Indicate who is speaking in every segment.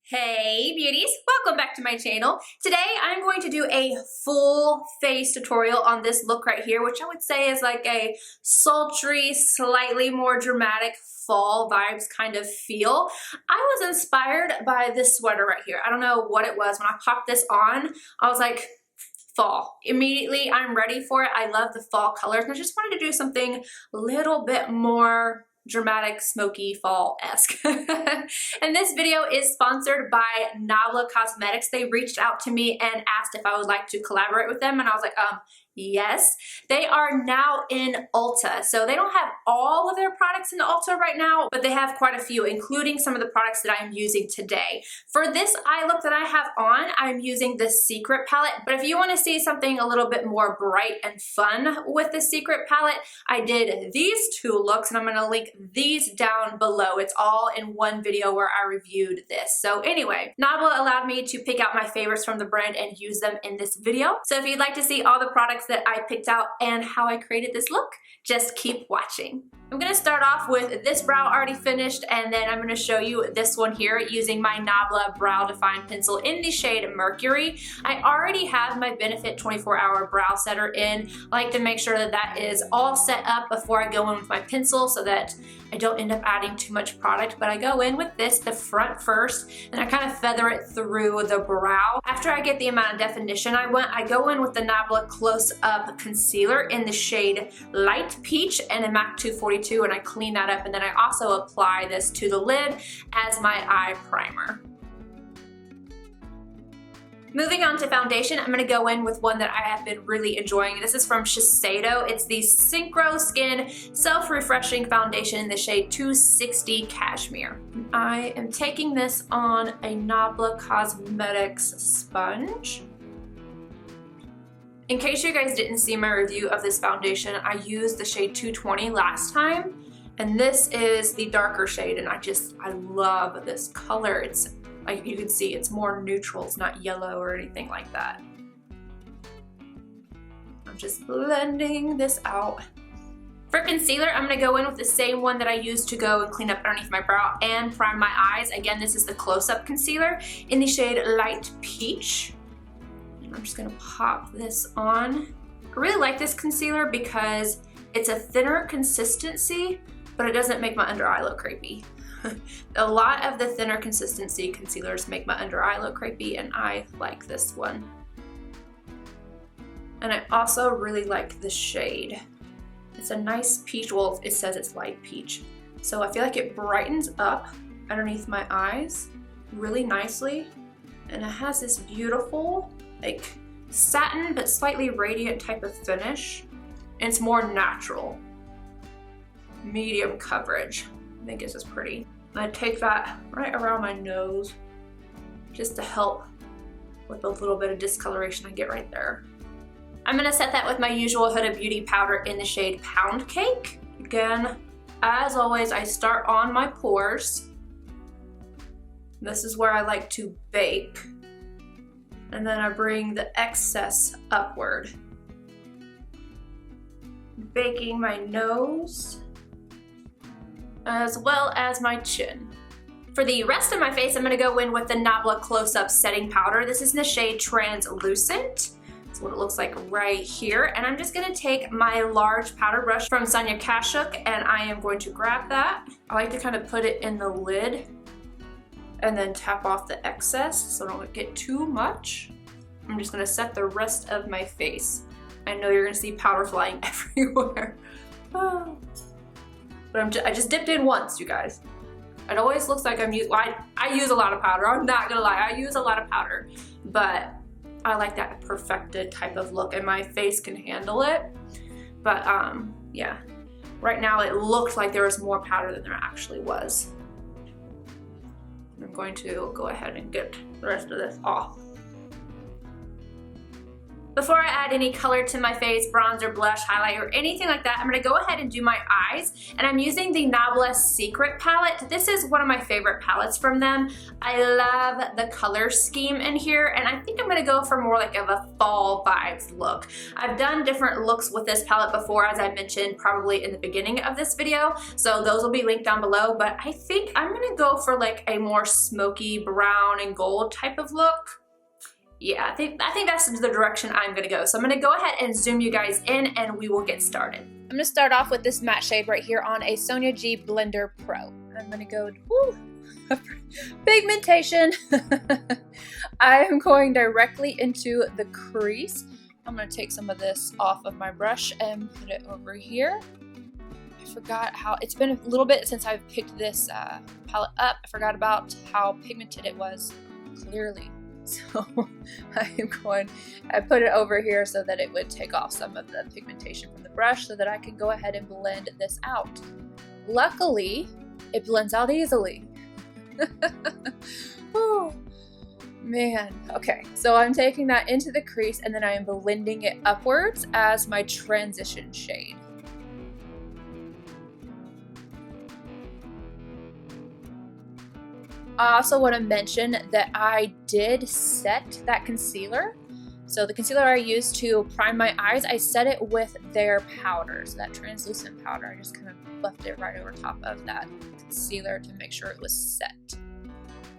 Speaker 1: Hey beauties, welcome back to my channel. Today I'm going to do a full face tutorial on this look right here, which I would say is like a sultry, slightly more dramatic fall vibes kind of feel. I was inspired by this sweater right here. I don't know what it was. When I popped this on, I was like, fall. Immediately I'm ready for it. I love the fall colors and I just wanted to do something a little bit more dramatic, smoky, fall-esque. And this video is sponsored by Nabla Cosmetics. They reached out to me and asked if I would like to collaborate with them, and I was like, yes. They are now in ULTA. So they don't have all of their products in ULTA right now, but they have quite a few, including some of the products that I'm using today. For this eye look that I have on, I'm using the Secret palette, but if you want to see something a little bit more bright and fun with the Secret palette, I did these two looks, and I'm going to link these down below. It's all in one video where I reviewed this. So anyway, Nabla allowed me to pick out my favorites from the brand and use them in this video. So if you'd like to see all the products that I picked out and how I created this look, just keep watching. I'm going to start off with this brow already finished, and then I'm going to show you this one here using my Nabla Brow Define Pencil in the shade Mercury. I already have my Benefit 24-Hour Brow Setter in. I like to make sure that that is all set up before I go in with my pencil so that I don't end up adding too much product, but I go in with this, the front first, and I kind of feather it through the brow. After I get the amount of definition I go in with the Nabla Close Up Concealer in the shade Light Peach and a MAC 242, and I clean that up, and then I also apply this to the lid as my eye primer. Moving on to foundation, I'm going to go in with one that I have been really enjoying. This is from SHESEIDO. It's the SYNCHRO Skin Self-Refreshing Foundation in the shade 260 Cashmere. I am taking this on a Nabla Cosmetics sponge. In case you guys didn't see my review of this foundation, I used the shade 220 last time, and this is the darker shade, and I love this color. It's like you can see, it's more neutral. It's not yellow or anything like that. I'm just blending this out. For concealer, I'm going to go in with the same one that I used to go and clean up underneath my brow and prime my eyes. Again, this is the Close Up Concealer in the shade Light Peach. And I'm just going to pop this on. I really like this concealer because it's a thinner consistency, but it doesn't make my under eye look crepey. A lot of the thinner consistency concealers make my under eye look crepey, and I like this one. And I also really like the shade. It's a nice peach. Well, it says it's light peach. So I feel like it brightens up underneath my eyes really nicely. And it has this beautiful, like, satin but slightly radiant type of finish. And it's more natural. Medium coverage. I think this is pretty. I take that right around my nose just to help with a little bit of discoloration I get right there. I'm gonna set that with my usual Huda Beauty powder in the shade Pound Cake. Again, as always, I start on my pores. This is where I like to bake. And then I bring the excess upward. Baking my nose, as well as my chin. For the rest of my face, I'm going to go in with the Nabla Close Up Setting Powder. This is in the shade Translucent. That's what it looks like right here. And I'm just going to take my large powder brush from Sonia Kashuk, and I am going to grab that. I like to kind of put it in the lid and then tap off the excess so I don't get too much. I'm just going to set the rest of my face. I know you're going to see powder flying everywhere. Oh. But I just dipped in once, you guys. It always looks like I'm using, well, I use a lot of powder. I'm not gonna lie, I use a lot of powder. But I like that perfected type of look, and my face can handle it. But yeah. Right now it looked like there was more powder than there actually was. I'm going to go ahead and get the rest of this off. Before I add any color to my face, bronzer, blush, highlight, or anything like that, I'm going to go ahead and do my eyes. And I'm using the Nabla Secret palette. This is one of my favorite palettes from them. I love the color scheme in here, and I think I'm going to go for more like of a fall vibes look. I've done different looks with this palette before, as I mentioned probably in the beginning of this video, so those will be linked down below, but I think I'm going to go for like a more smoky brown and gold type of look. Yeah, I think that's the direction I'm gonna go. So I'm gonna go ahead and zoom you guys in and we will get started. I'm gonna start off with this matte shade right here on a Sonia G Blender Pro. I'm gonna go, woo, pigmentation. I am going directly into the crease. I'm gonna take some of this off of my brush and put it over here. I forgot how, it's been a little bit since I've picked this palette up. I forgot about how pigmented it was, clearly. So I put it over here so that it would take off some of the pigmentation from the brush so that I can go ahead and blend this out. Luckily, it blends out easily. Oh, man. Okay, so I'm taking that into the crease and then I am blending it upwards as my transition shade. I also want to mention that I did set that concealer. So the concealer I used to prime my eyes, I set it with their powder, so that translucent powder. I just kind of left it right over top of that concealer to make sure it was set.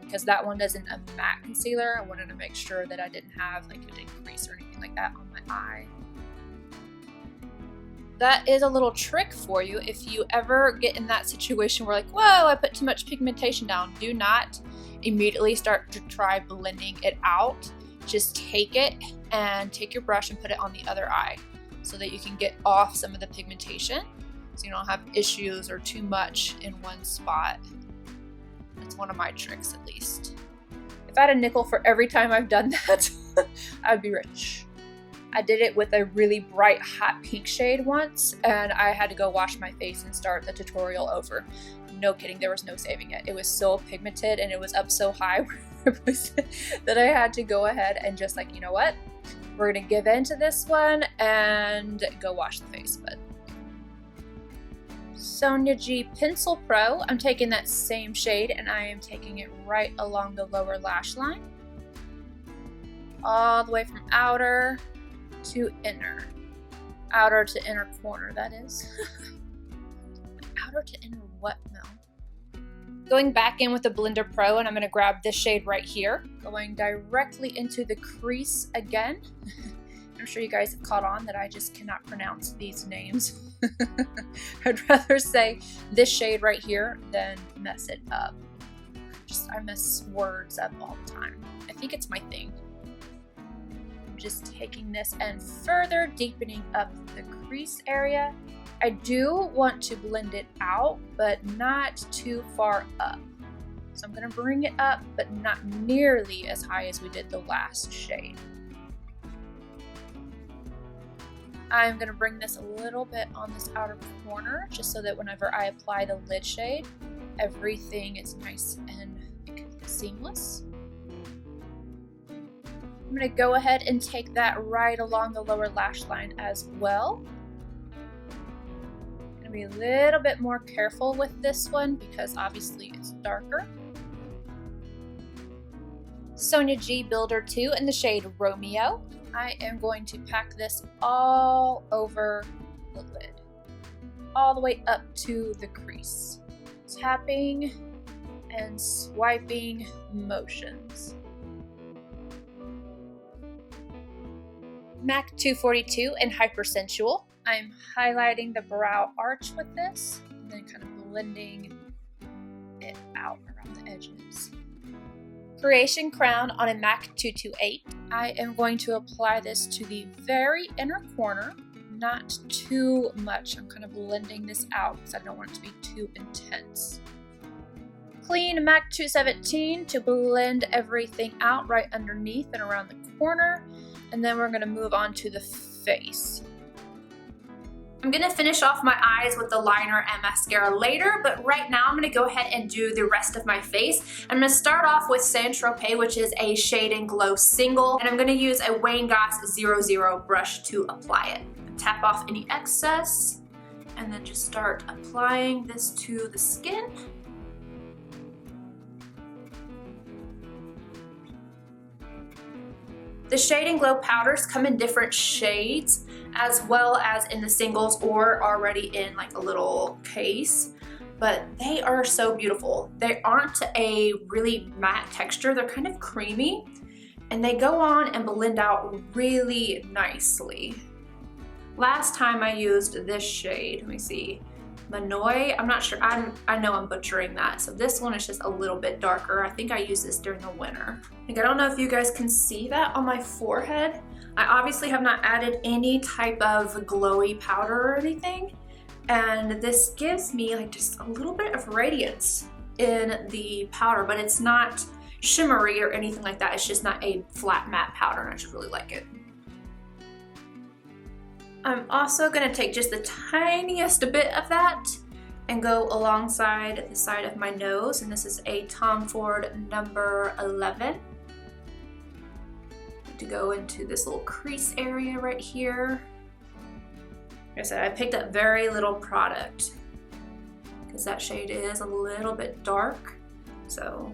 Speaker 1: Because that one isn't a matte concealer, I wanted to make sure that I didn't have like a decrease or anything like that on my eye. That is a little trick for you if you ever get in that situation where like, whoa, I put too much pigmentation down. Do not immediately start to try blending it out. Just take it and take your brush and put it on the other eye so that you can get off some of the pigmentation so you don't have issues or too much in one spot. That's one of my tricks, at least. If I had a nickel for every time I've done that, I'd be rich. I did it with a really bright hot pink shade once and I had to go wash my face and start the tutorial over. No kidding, there was no saving it. It was so pigmented and it was up so high that I had to go ahead and just like, you know what? We're gonna give in to this one and go wash the face. But Sonia G Pencil Pro, I'm taking that same shade and I am taking it right along the lower lash line. All the way from outer to inner. Outer to inner corner, that is. Outer to inner what, Mel? Going back in with the Blender Pro and I'm going to grab this shade right here. Going directly into the crease again. I'm sure you guys have caught on that I just cannot pronounce these names. I'd rather say this shade right here than mess it up. I mess words up all the time. I think it's my thing. Just taking this and further deepening up the crease area. I do want to blend it out, but not too far up. So I'm going to bring it up, but not nearly as high as we did the last shade. I'm going to bring this a little bit on this outer corner, just so that whenever I apply the lid shade, everything is nice and seamless. I'm going to go ahead and take that right along the lower lash line as well. I'm going to be a little bit more careful with this one because obviously it's darker. Sonia G Builder 2 in the shade Romeo. I am going to pack this all over the lid, all the way up to the crease. Tapping and swiping motions. MAC 242 in Hypersensual. I'm highlighting the brow arch with this and then kind of blending it out around the edges. Creation Crown on a MAC 228. I am going to apply this to the very inner corner, not too much. I'm kind of blending this out because I don't want it to be too intense. Clean MAC 217 to blend everything out right underneath and around the corner. And then we're going to move on to the face. I'm gonna finish off my eyes with the liner and mascara later, but right now I'm gonna go ahead and do the rest of my face. I'm gonna start off with TROPEZ, which is a Shade and Glow single, and I'm gonna use a Wayne Goss 00 brush to apply it. Tap off any excess, and then just start applying this to the skin. The Shade and Glow powders come in different shades, as well as in the singles or already in like a little case, but they are so beautiful. They aren't a really matte texture, they're kind of creamy, and they go on and blend out really nicely. Last time I used this shade, let me see, Manoy, I'm not sure, I know I'm butchering that. So this one is just a little bit darker. I think I used this during the winter. Like, I don't know if you guys can see that on my forehead. I obviously have not added any type of glowy powder or anything. And this gives me like just a little bit of radiance in the powder, but it's not shimmery or anything like that. It's just not a flat matte powder, and I just really like it. I'm also gonna take just the tiniest bit of that and go alongside the side of my nose, and this is a Tom Ford number 11. To go into this little crease area right here. Like I said, I picked up very little product because that shade is a little bit dark, so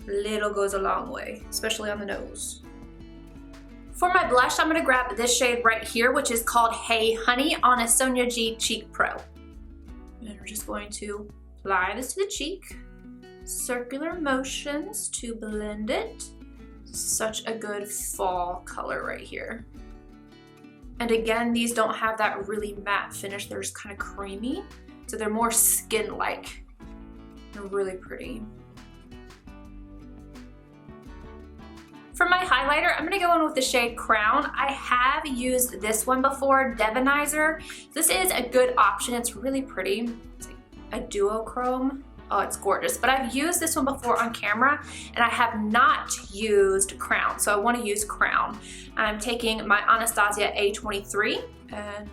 Speaker 1: little goes a long way, especially on the nose. For my blush, I'm gonna grab this shade right here, which is called Hey Honey on a Sonia G Cheek Pro. And we're just going to apply this to the cheek. Circular motions to blend it. Such a good fall color right here. And again, these don't have that really matte finish. They're just kind of creamy. So they're more skin-like. They're really pretty. For my highlighter, I'm gonna go in with the shade Crown. I have used this one before, Divinizer. This is a good option. It's really pretty. It's like a duochrome. Oh, it's gorgeous. But I've used this one before on camera, and I have not used Crown, so I want to use Crown. I'm taking my Anastasia A23, and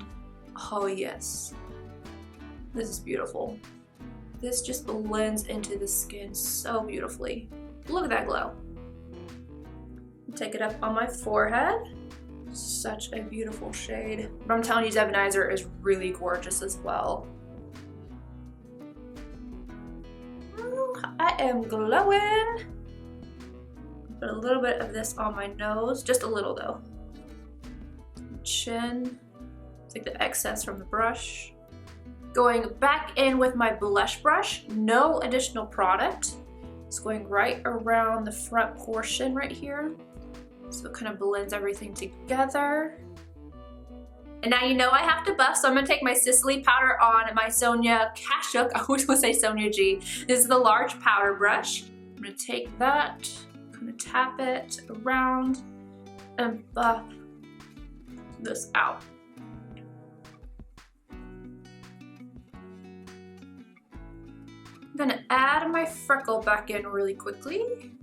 Speaker 1: oh yes, this is beautiful. This just blends into the skin so beautifully. Look at that glow. Take it up on my forehead. Such a beautiful shade. But I'm telling you, Divinizer is really gorgeous as well. I am glowing. Put a little bit of this on my nose, just a little though. Chin, take the excess from the brush. Going back in with my blush brush, no additional product. It's going right around the front portion right here. So it kind of blends everything together. And now you know I have to buff, so I'm gonna take my SISLEY powder on my Sonia Kashuk. I always want to say Sonia G. This is the large powder brush. I'm gonna take that, kind of tap it around and buff this out. I'm gonna add my freckle back in really quickly.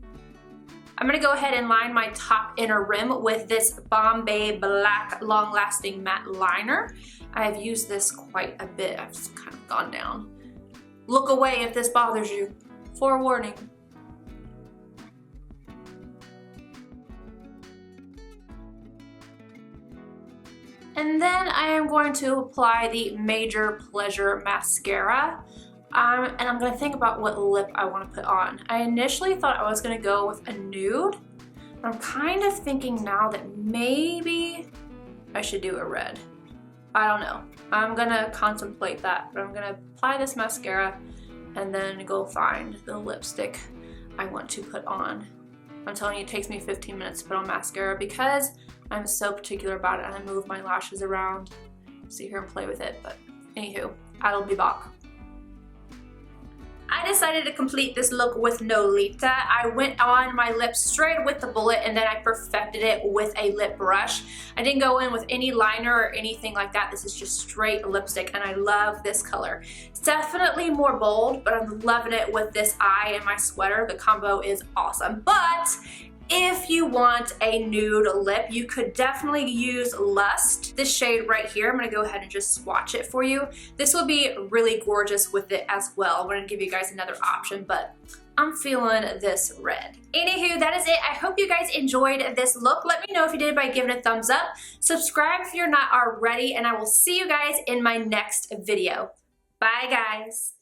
Speaker 1: I'm gonna go ahead and line my top inner rim with this Bombay Black Long Lasting Matte Liner. I've used this quite a bit. I've just kind of gone down. Look away if this bothers you. Forewarning. And then I am going to apply the Major Pleasure Mascara. And I'm gonna think about what lip I wanna put on. I initially thought I was gonna go with a nude. I'm kind of thinking now that maybe I should do a red. I don't know. I'm gonna contemplate that, but I'm gonna apply this mascara and then go find the lipstick I want to put on. I'm telling you, it takes me 15 minutes to put on mascara because I'm so particular about it, and I move my lashes around, sit here and play with it, but anywho, I'll be back. I decided to complete this look with NOLITA. I went on my lips straight with the bullet, and then I perfected it with a lip brush. I didn't go in with any liner or anything like that. This is just straight lipstick, and I love this color. It's definitely more bold, but I'm loving it with this eye and my sweater. The combo is awesome. But If you want a nude lip, you could definitely use Lust. This shade right here, I'm gonna go ahead and just swatch it for you. This will be really gorgeous with it as well. I'm gonna give you guys another option, but I'm feeling this red. Anywho, that is it. I hope you guys enjoyed this look. Let me know if you did by giving a thumbs up. Subscribe if you're not already, and I will see you guys in my next video. Bye, guys.